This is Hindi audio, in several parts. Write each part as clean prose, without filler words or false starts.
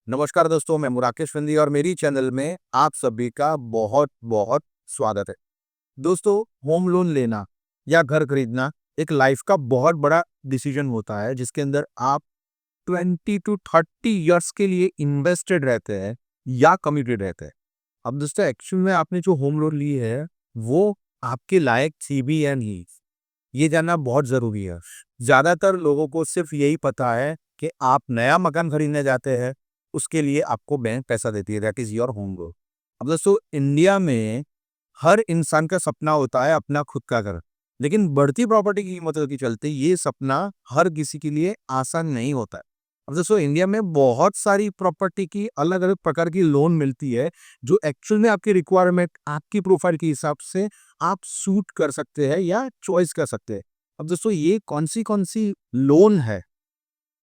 नमस्कार दोस्तों, मैं मुराकेश वंदी और मेरी चैनल में आप सभी का बहुत बहुत स्वागत है। दोस्तों, होम लोन लेना या घर खरीदना एक लाइफ का बहुत बड़ा डिसीजन होता है जिसके अंदर आप 20 टू 30 इयर्स के लिए इन्वेस्टेड रहते हैं या कमिटेड रहते हैं। अब दोस्तों, एक्चुअल में आपने जो होम लोन ली है वो आपके लायक थी भी या नहीं, ये जानना बहुत जरूरी है। ज्यादातर लोगों को सिर्फ यही पता है कि आप नया मकान खरीदने जाते हैं, उसके लिए आपको बैंक पैसा देती है, that is your home loan. अब दोस्तों, इंडिया में हर इंसान का सपना होता है अपना खुद का घर, लेकिन बढ़ती प्रॉपर्टी की कीमतों के चलते ये सपना हर किसी के लिए आसान नहीं होता है। अब दोस्तों, इंडिया में बहुत सारी प्रॉपर्टी की अलग अलग प्रकार की लोन मिलती है जो एक्चुअल में आपकी रिक्वायरमेंट, आपकी प्रोफाइल के हिसाब से आप सूट कर सकते हैं या चॉइस कर सकते हैं। अब दोस्तों, ये कौन सी लोन है,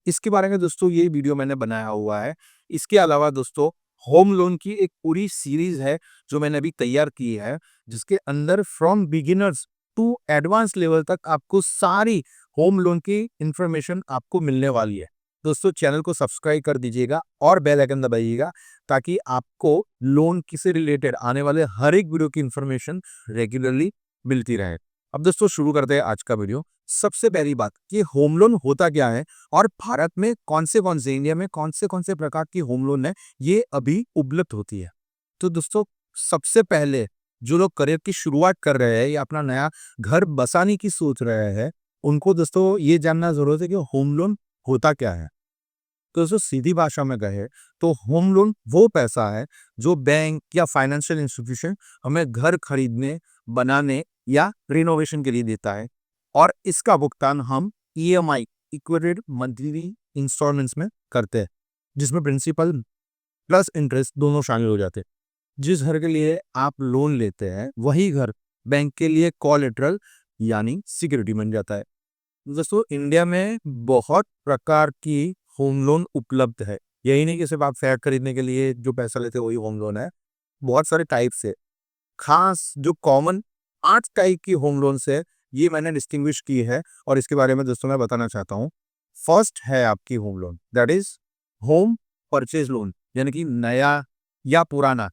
इसके बारे में दोस्तों ये वीडियो मैंने बनाया हुआ है। इसके अलावा दोस्तों, होम लोन की एक पूरी सीरीज है जो मैंने अभी तैयार की है, जिसके अंदर from beginners to advance level तक आपको सारी होम लोन की इंफॉर्मेशन आपको मिलने वाली है। दोस्तों, चैनल को सब्सक्राइब कर दीजिएगा और बेल आइकन दबाइएगा ताकि आपको लोन से रिलेटेड आने वाले हर एक वीडियो की इंफॉर्मेशन रेगुलरली मिलती रहे। अब दोस्तों, शुरू करते हैं आज का वीडियो। सबसे पहली बात, ये होम लोन होता क्या है और भारत में कौन से इंडिया में कौन से प्रकार की होम लोन है ये अभी उपलब्ध होती है। तो दोस्तों, सबसे पहले जो लोग करियर की शुरुआत कर रहे हैं या अपना नया घर बसाने की सोच रहे हैं, उनको दोस्तों ये जानना जरूरत है कि होम लोन होता क्या है। तो दोस्तों, सीधी भाषा में कहे तो होम लोन वो पैसा है जो बैंक या फाइनेंशियल इंस्टीट्यूशन हमें घर खरीदने, बनाने या रिनोवेशन के लिए देता है, और इसका भुगतान हम ईएमआई, इक्विटेड मंथली इंस्टॉलमेंट्स में करते हैं, जिसमें प्रिंसिपल प्लस इंटरेस्ट दोनों शामिल हो जाते हैं। जिस घर के लिए आप लोन लेते हैं वही घर बैंक के लिए कोलेटरल यानी सिक्योरिटी बन जाता है। दोस्तों, इंडिया में बहुत प्रकार की होम लोन उपलब्ध है। यही नहीं कि सिर्फ आप फ्लैट खरीदने के लिए जो पैसा लेते हैं वही होम लोन है। बहुत सारे टाइप से खास जो कॉमन 8 टाइप की होम लोन है, ये मैंने डिस्टिंग्विश की है और इसके बारे में दोस्तों मैं बताना चाहता हूँ। फर्स्ट है आपकी home loan, that is home purchase loan, यानी कि नया या पुराना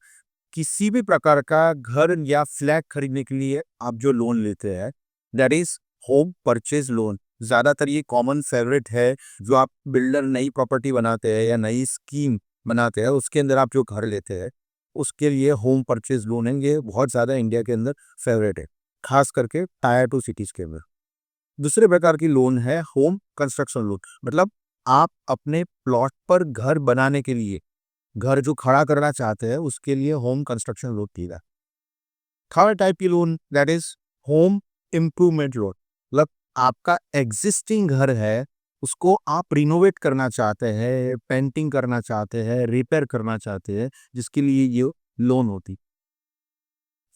किसी भी प्रकार का घर या फ्लैट खरीदने के लिए आप जो लोन लेते हैं, that is home purchase loan. ज्यादातर ये कॉमन फेवरेट है। जो आप बिल्डर नई प्रॉपर्टी बनाते हैं या नई स्कीम बनाते हैं, उसके अंदर आप जो घर लेते हैं उसके लिए होम परचेज लोन है, ये बहुत ज्यादा इंडिया के अंदर फेवरेट है, खास करके टायर 2 सिटीज के अंदर। दूसरे प्रकार की लोन है होम कंस्ट्रक्शन लोन, मतलब आप अपने प्लॉट पर घर बनाने के लिए, घर जो खड़ा करना चाहते हैं उसके लिए होम कंस्ट्रक्शन लोन दिया। थर्ड टाइप की loan that is home improvement loan, मतलब आपका एग्जिस्टिंग घर है, उसको आप रिनोवेट करना चाहते हैं, पेंटिंग करना चाहते हैं, रिपेयर करना चाहते हैं, जिसके लिए ये लोन होती।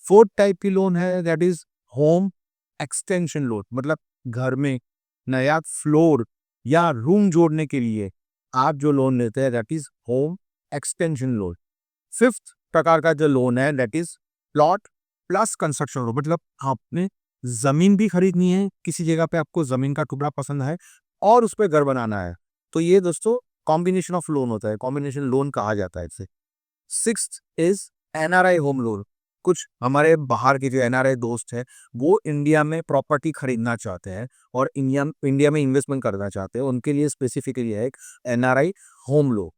फोर्थ टाइप की लोन है that is home extension loan, मतलब घर में नया फ्लोर या रूम जोड़ने के लिए आप जो लोन लेते हैं, that is home extension loan. Fifth प्रकार का जो लोन है that is plot plus construction loan, मतलब आपने जमीन भी खरीदनी है, किसी जगह पे आपको जमीन का टुकड़ा पसंद है और उस पर घर बनाना है, तो ये दोस्तों कॉम्बिनेशन ऑफ लोन होता है, कॉम्बिनेशन लोन कहा जाता है इसे। Sixth is NRI home loan. कुछ हमारे बाहर के जो एनआरआई दोस्त हैं वो इंडिया में प्रॉपर्टी खरीदना चाहते हैं और इंडिया इंडिया में इन्वेस्टमेंट करना चाहते हैं, उनके लिए स्पेसिफिकली है एक एनआरआई होम लोन।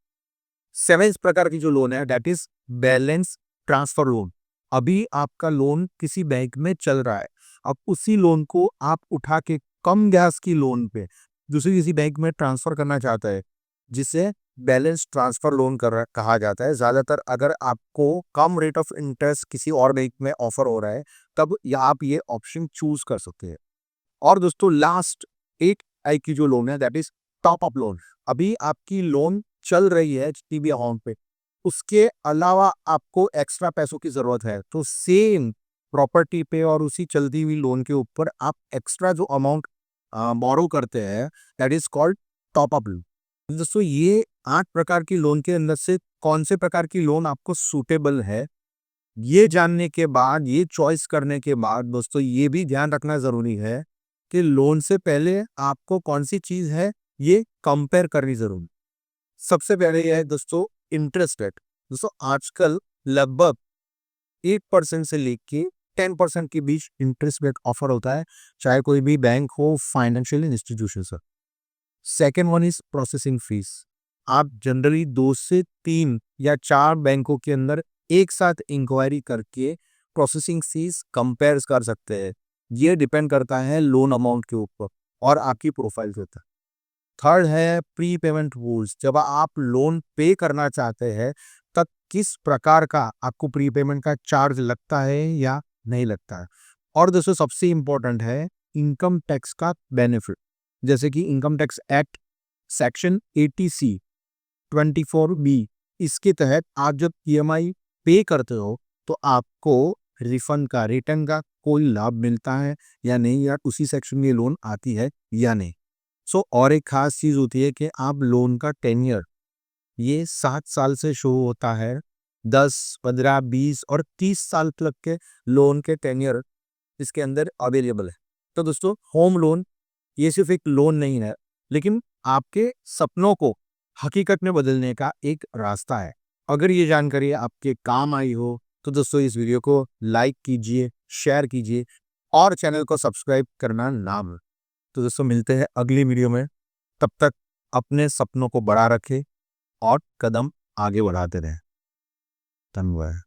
सेवेंथ प्रकार की जो लोन है that is balance transfer loan. अभी आपका लोन किसी बैंक में चल रहा है, अब उसी लोन को आप उठा के कम ब्याज की लोन पे दूसरी किसी बैंक में ट्रांसफर करना चाहता है, जिसे बैलेंस ट्रांसफर लोन कहा जाता है। ज्यादातर अगर आपको कम रेट ऑफ इंटरेस्ट किसी और बैंक में ऑफर हो रहा है, तब या आप ये ऑप्शन चूज कर सकते हैं। और दोस्तों, लास्ट एक टाइप की जो लोन है that is top up loan. अभी आपकी लोन चल रही है एचडीबी अकाउंट पे, उसके अलावा आपको एक्स्ट्रा पैसों की जरूरत है, तो सेम प्रॉपर्टी पे और उसी चलती हुई लोन के ऊपर आप एक्स्ट्रा जो अमाउंट बोरो करते हैं, that is called top up loan. दोस्तों, ये 8 प्रकार की लोन के अंदर से कौन से प्रकार की लोन आपको सूटेबल है, ये जानने के बाद, ये चॉइस करने के बाद दोस्तों ये भी ध्यान रखना जरूरी है कि लोन से पहले आपको कौन सी चीज है ये कंपेयर करनी जरूरी। सबसे पहले यह है दोस्तों इंटरेस्ट रेट दोस्तों आजकल लगभग 8% से लेके 10% के बीच इंटरेस्ट रेट ऑफर होता है, चाहे कोई भी बैंक हो, फाइनेंशियल इंस्टीट्यूशन हो। Second one is processing fees. आप जनरली 2 से 3 या 4 बैंकों के अंदर एक साथ इंक्वायरी करके प्रोसेसिंग फीस कंपेयर कर सकते हैं। ये डिपेंड करता है लोन अमाउंट के ऊपर और आपकी प्रोफाइल के ऊपर। थर्ड है प्री पेमेंट रूल्स। जब आप लोन पे करना चाहते हैं तब किस प्रकार का आपको प्री पेमेंट का चार्ज लगता है या नहीं लगता है। और दोस्तों सबसे इंपॉर्टेंट है इनकम टैक्स का बेनिफिट। जैसे कि income tax act section 80C 24B, इसके तहत आप जब ईएमआई पे करते हो तो आपको रिफंड का, रिटर्न का कोई लाभ मिलता है या नहीं, या उसी सेक्शन में लोन आती है या नहीं। और एक खास चीज होती है कि आप लोन का टेन्योर ये 7 साल से शुरू होता है। 10, 15, 20 और 30 साल तक के लोन के टेन्योर इसके अंदर अवेलेबल है। तो दोस्तों होम लोन ये सिर्फ एक लोन नहीं है, लेकिन आपके सपनों को हकीकत में बदलने का एक रास्ता है। अगर ये जानकारी आपके काम आई हो तो दोस्तों इस वीडियो को लाइक कीजिए, शेयर कीजिए और चैनल को सब्सक्राइब करना ना भूलें। तो दोस्तों मिलते हैं अगली वीडियो में। तब तक अपने सपनों को बड़ा रखें और कदम आगे बढ़ाते रहें। धन्यवाद।